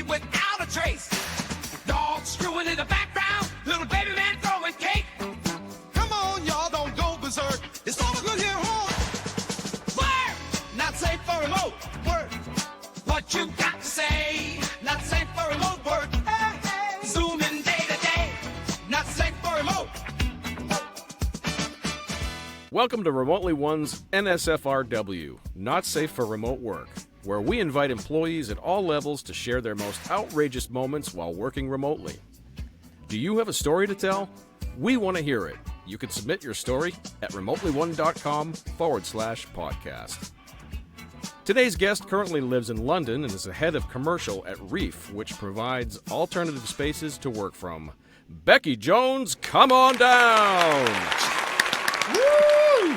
leave without a trace. Dogs screwing in the background, little baby man throwing cake. Come on, y'all, don't go berserk. It's all good here, home. Word! Not safe for remote. Word. What you got to say? Not safe for remote. Word. Hey, hey. Zoom in day to day. Not safe for remote. Welcome to Remotely One's NSFRW, Not Safe for Remote Work, where we invite employees at all levels to share their most outrageous moments while working remotely. Do you have a story to tell? We want to hear it. You can submit your story at remotelyone.com/podcast. Today's guest currently lives in London and is the head of commercial at Reef, which provides alternative spaces to work from. Beckie Jones, come on down! Woo!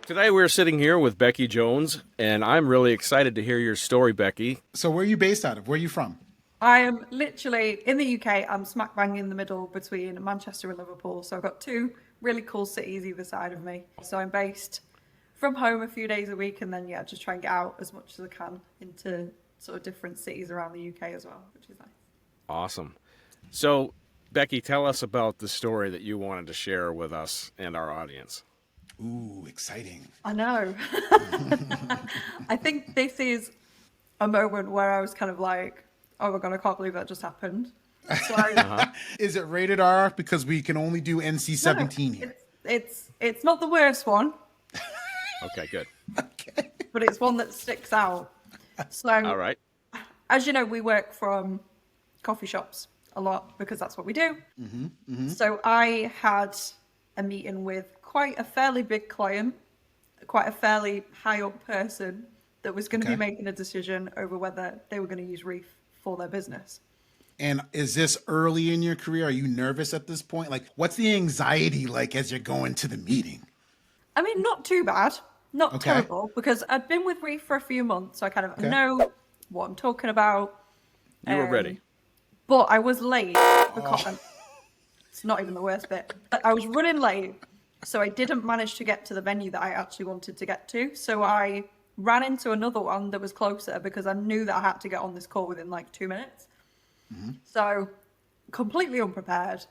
Today we're sitting here with Beckie Jones, and I'm really excited to hear your story, Beckie. So where are you based out of? Where are you from? I am literally in the UK. I'm smack bang in the middle between Manchester and Liverpool. So I've got two really cool cities either side of me. So I'm based from home a few days a week, and then just try and get out as much as I can into sort of different cities around the UK as well, which is nice. Awesome. So, Beckie, tell us about the story that you wanted to share with us and our audience. Ooh, exciting. I know. I think this is a moment where I was kind of like, oh my God, I can't believe that just happened. So Is it rated R? Because we can only do NC-17 here. It's not the worst one. Okay, good. Okay. But it's one that sticks out. So, All right. as you know, we work from coffee shops a lot because that's what we do. So I had a meeting with quite a fairly big client, quite a fairly high up person that was going to be making a decision over whether they were going to use Reef for their business. And is this early in your career? Are you nervous at this point? Like, what's the anxiety like as you're going to the meeting? I mean, not too bad, not terrible, because I'd been with Reef for a few months, so I kind of know what I'm talking about. You were ready. But I was late because it's not even the worst bit. I was running late, so I didn't manage to get to the venue that I actually wanted to get to. So I ran into another one that was closer because I knew that I had to get on this call within like 2 minutes. So completely unprepared,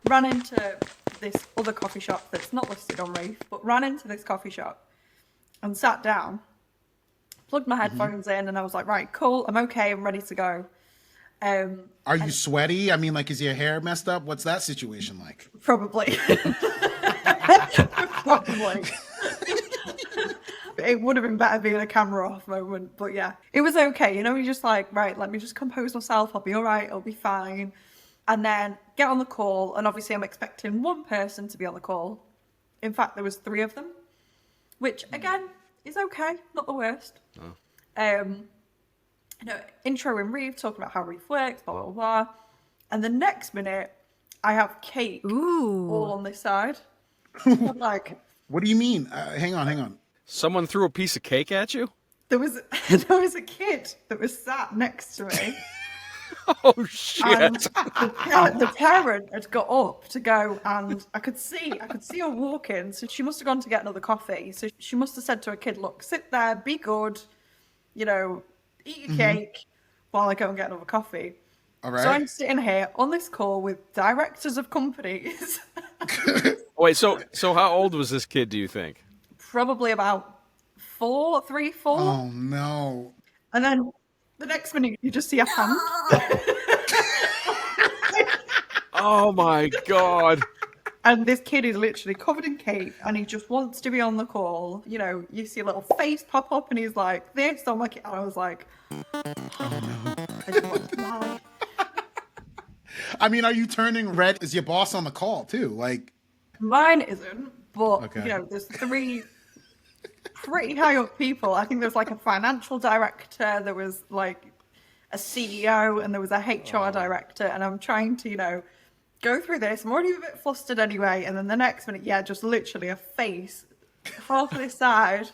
ran into this other coffee shop that's not listed on Reef, but ran into this coffee shop and sat down, plugged my headphones in, and I was like, right, cool, I'm okay, I'm ready to go. Are you sweaty? I mean, like, is your hair messed up? What's that situation like? Probably. Probably. It would have been better being a camera off moment, but yeah, it was okay. You know, you're just like, right, let me just compose myself. I'll be all right. I'll be fine. And then get on the call. And obviously I'm expecting one person to be on the call. In fact, there was 3 of them, which again is okay. Not the worst. Intro in Reef, talking about how Reef works, blah, blah, blah. And the next minute I have cake all on this side. I'm like, What do you mean? Hang on. Someone threw a piece of cake at you? there was a kid that was sat next to me. Oh, shit. And the parent had got up to go, and I could see her walking. So she must have gone to get another coffee. So she must have said to her kid, look, sit there, be good, eat your cake while I go and get another coffee. All right. So I'm sitting here on this call with directors of companies. Wait, so how old was this kid, do you think? Probably about 3, 4. Oh, no. And then the next minute you just see a hand. Oh, my God. And this kid is literally covered in cake and he just wants to be on the call. You know, you see a little face pop up and he's like, this. I'm like, and I was like, oh no. I just want to lie. I mean, are you turning red? Is your boss on the call too? Like, mine isn't, but you know, there's 3 pretty high up people. I think there's like a financial director, there was like a CEO, and there was a HR director. And I'm trying to, go through this. I'm already a bit flustered anyway. And then the next minute, just literally a face half of this side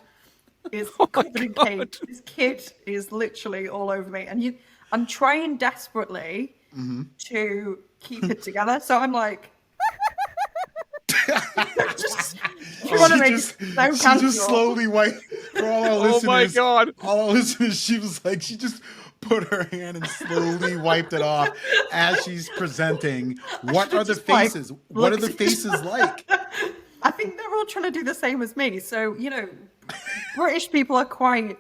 is covered in cake. This kid is literally all over me. And I'm trying desperately to keep it together. So I'm like, you want to She make just, it so she just casual. slowly wiped for all our Oh listeners. my God. All our listeners, she was like, she just put her hand and slowly wiped it off as she's presenting. What are the just, like, faces? What are the looked- faces like? I think they're all trying to do the same as me. So, British people are quite,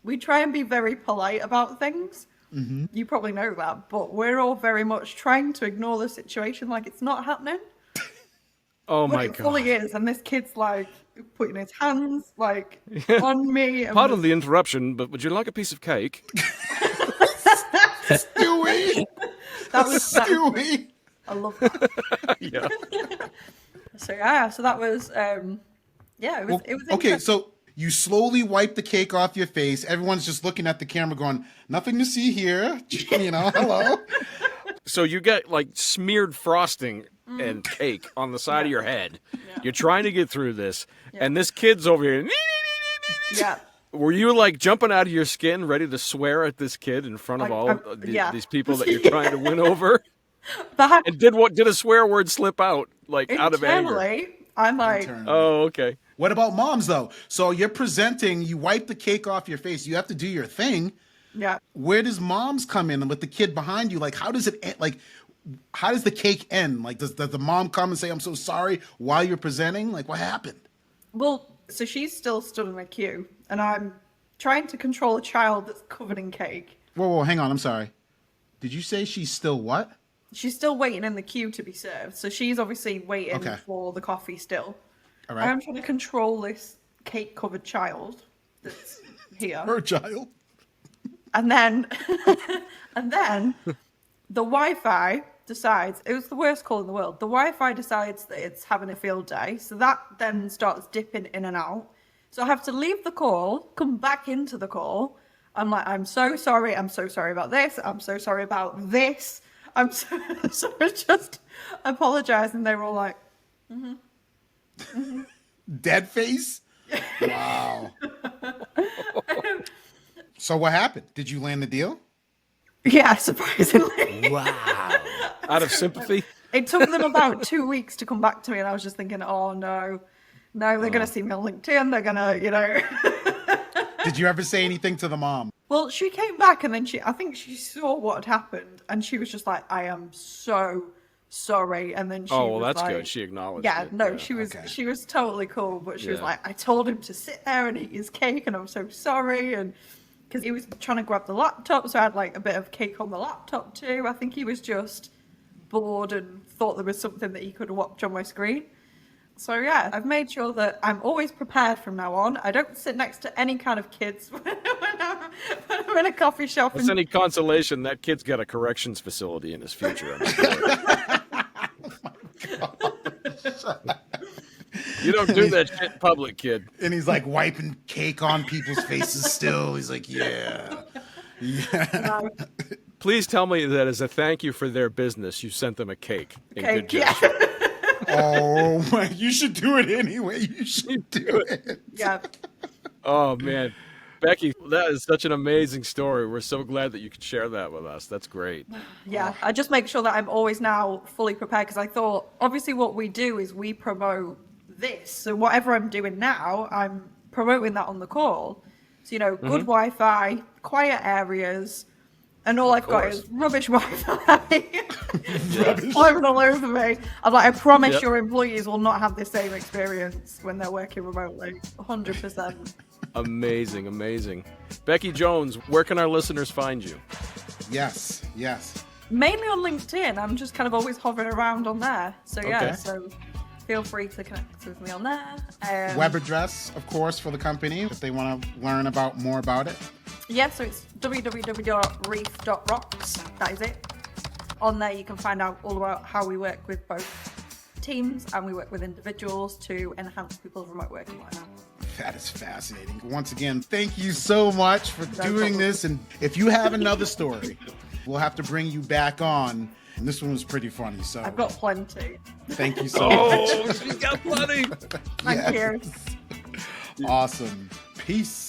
we try and be very polite about things. Mm-hmm. You probably know that, but we're all very much trying to ignore the situation like it's not happening. Oh But my it fully God. is, and this kid's like putting his hands like on me. And Pardon the interruption, but would you like a piece of cake? Stewie! that was Stewie! I love that. Yeah. So that was it was Okay, interesting. so you slowly wipe the cake off your face. Everyone's just looking at the camera going, nothing to see here. Hello. So you get like smeared frosting and cake on the side of your head. You're trying to get through this, and this kid's over here. Yeah. Were you like jumping out of your skin, ready to swear at this kid in front of all of these people that you're trying to win over? That And did a swear word slip out like out of anger? internally, I'm like, Oh, okay. What about moms, though? So you're presenting, you wipe the cake off your face. You have to do your thing. yeah. Where does moms come in with the kid behind you? Like, how does it end? Like, how does the cake end? Like, does the mom come and say, I'm so sorry while you're presenting? Like, what happened? Well, so she's still stood in the queue, and I'm trying to control a child that's covered in cake. Whoa, hang on. I'm sorry. Did you say she's still what? She's still waiting in the queue to be served, so she's obviously waiting Okay. for the coffee still. All right. I'm trying to control this cake-covered child that's here. Her child. And then, the Wi-Fi decides, it was the worst call in the world. The Wi-Fi decides that it's having a field day. So that then starts dipping in and out. So I have to leave the call, come back into the call. I'm like, I'm so sorry. I'm so sorry about this. I'm so sorry about this. I'm so just apologizing. They were all like, Dead face? Wow. So what happened? Did you land the deal? yeah, surprisingly. Wow. Out of sympathy? It took them about 2 weeks to come back to me, and I was just thinking, oh no, they're gonna see me on LinkedIn. They're gonna, Did you ever say anything to the mom? Well, she came back, and then I think she saw what had happened, and she was just like, I am so sorry. And then she Oh, well, was that's like, good. She acknowledged yeah, it. no, she was okay. she was totally cool, but she was Yeah. like, I told him to sit there and eat his cake, and I'm so sorry, and because he was trying to grab the laptop, so I had like a bit of cake on the laptop too. I think he was just bored and thought there was something that he could watch on my screen. So yeah, I've made sure that I'm always prepared from now on. I don't sit next to any kind of kids when I'm in a coffee shop. If it's any consolation, that kid's got a corrections facility in his future. I'm sure. You don't do that shit in public, kid. And he's like wiping cake on people's faces still. He's like, yeah. Please tell me that as a thank you for their business, you sent them a cake. In Cake, good yeah. gesture. Oh my, you should do it anyway. You should do it. Yeah. Oh, man. Becky, that is such an amazing story. We're so glad that you could share that with us. That's great. Yeah, I just make sure that I'm always now fully prepared, because I thought, obviously what we do is we promote this. So whatever I'm doing now, I'm promoting that on the call. So, good Wi-Fi, quiet areas, and all I've got course. is rubbish Wi-Fi. Flying all over me. I'm like, I promise Yep. your employees will not have the same experience when they're working remotely. 100%. Amazing, amazing. Beckie Jones, where can our listeners find you? Yes, yes. Mainly on LinkedIn. I'm just kind of always hovering around on there. So yeah, Okay. so feel free to connect with me on there. Web address, of course, for the company if they want to learn more about it. Yeah, so it's www.reef.rocks. That is it. On there, you can find out all about how we work with both teams and we work with individuals to enhance people's remote working life. That is fascinating. Once again, thank you so much for doing problem. this. And if you have another story, we'll have to bring you back on. And this one was pretty funny. So I've got plenty. thank you so much. Oh, she's got plenty. Thank you. Awesome. Peace.